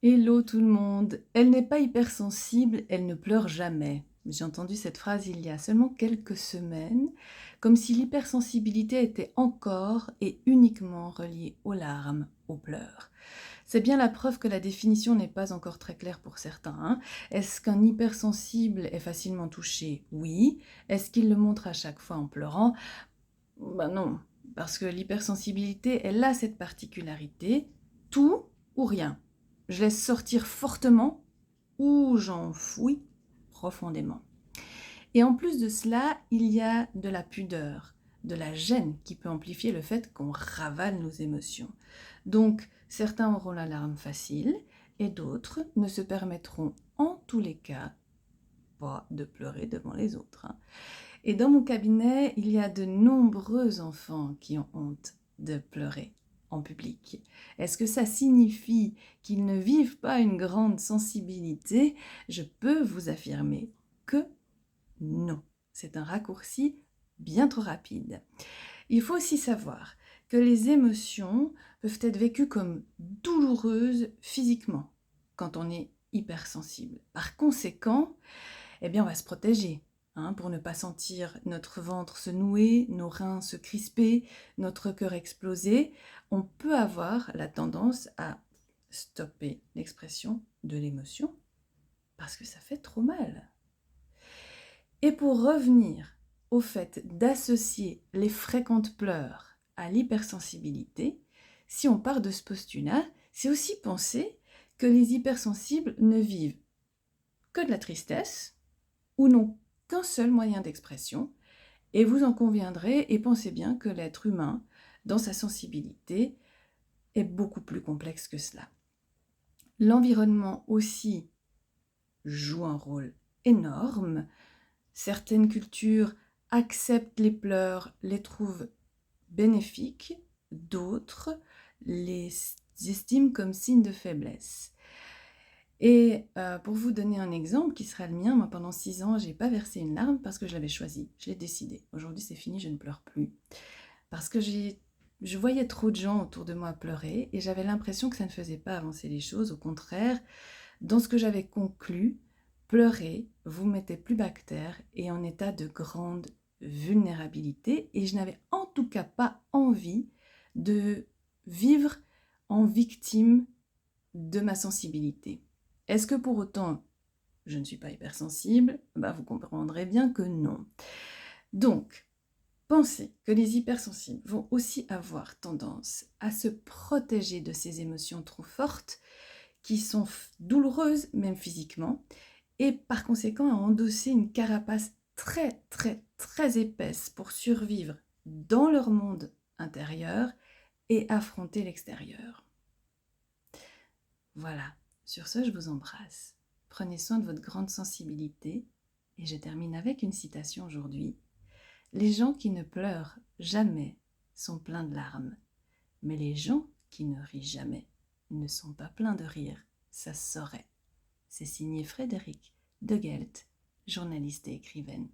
Hello tout le monde. Elle n'est pas hypersensible, elle ne pleure jamais. J'ai entendu cette phrase il y a seulement quelques semaines, comme si l'hypersensibilité était encore et uniquement reliée aux larmes, aux pleurs. C'est bien la preuve que la définition n'est pas encore très claire pour certains, hein. Est-ce qu'un hypersensible est facilement touché? Oui. Est-ce qu'il le montre à chaque fois en pleurant? Ben non, parce que l'hypersensibilité, elle a cette particularité, tout ou rien. Je laisse sortir fortement ou j'enfouis profondément. Et en plus de cela, il y a de la pudeur, de la gêne qui peut amplifier le fait qu'on ravale nos émotions. Donc, certains auront l'alarme facile et d'autres ne se permettront en tous les cas pas de pleurer devant les autres, hein. Et dans mon cabinet, il y a de nombreux enfants qui ont honte de pleurer en public. Est-ce que ça signifie qu'ils ne vivent pas une grande sensibilité? Je peux vous affirmer que non. C'est un raccourci bien trop rapide. Il faut aussi savoir que les émotions peuvent être vécues comme douloureuses physiquement quand on est hypersensible. Par conséquent, eh bien, on va se protéger, hein, pour ne pas sentir notre ventre se nouer, nos reins se crisper, notre cœur exploser. On peut avoir la tendance à stopper l'expression de l'émotion parce que ça fait trop mal. Et pour revenir au fait d'associer les fréquentes pleurs à l'hypersensibilité, si on part de ce postulat, c'est aussi penser que les hypersensibles ne vivent que de la tristesse ou n'ont qu'un seul moyen d'expression, et vous en conviendrez et pensez bien que l'être humain, dans sa sensibilité, est beaucoup plus complexe que cela. L'environnement aussi joue un rôle énorme. Certaines cultures acceptent les pleurs, les trouvent bénéfiques, d'autres les estiment comme signe de faiblesse. Et pour vous donner un exemple qui sera le mien, moi pendant 6 ans, j'ai pas versé une larme parce que je l'avais choisi, je l'ai décidé. Aujourd'hui c'est fini, je ne pleure plus. Parce que je voyais trop de gens autour de moi pleurer et j'avais l'impression que ça ne faisait pas avancer les choses. Au contraire, dans ce que j'avais conclu, pleurer vous mettait plus bactère et en état de grande vulnérabilité. Et je n'avais en tout cas pas envie de vivre en victime de ma sensibilité. Est-ce que pour autant je ne suis pas hypersensible? Vous comprendrez bien que non. Donc, pensez que les hypersensibles vont aussi avoir tendance à se protéger de ces émotions trop fortes qui sont douloureuses, même physiquement, et par conséquent à endosser une carapace très très très épaisse pour survivre dans leur monde intérieur et affronter l'extérieur. Voilà, sur ce, je vous embrasse. Prenez soin de votre grande sensibilité et je termine avec une citation aujourd'hui. Les gens qui ne pleurent jamais sont pleins de larmes, mais les gens qui ne rient jamais ne sont pas pleins de rire, ça se saurait. C'est signé Frédéric de Gelt, journaliste et écrivaine.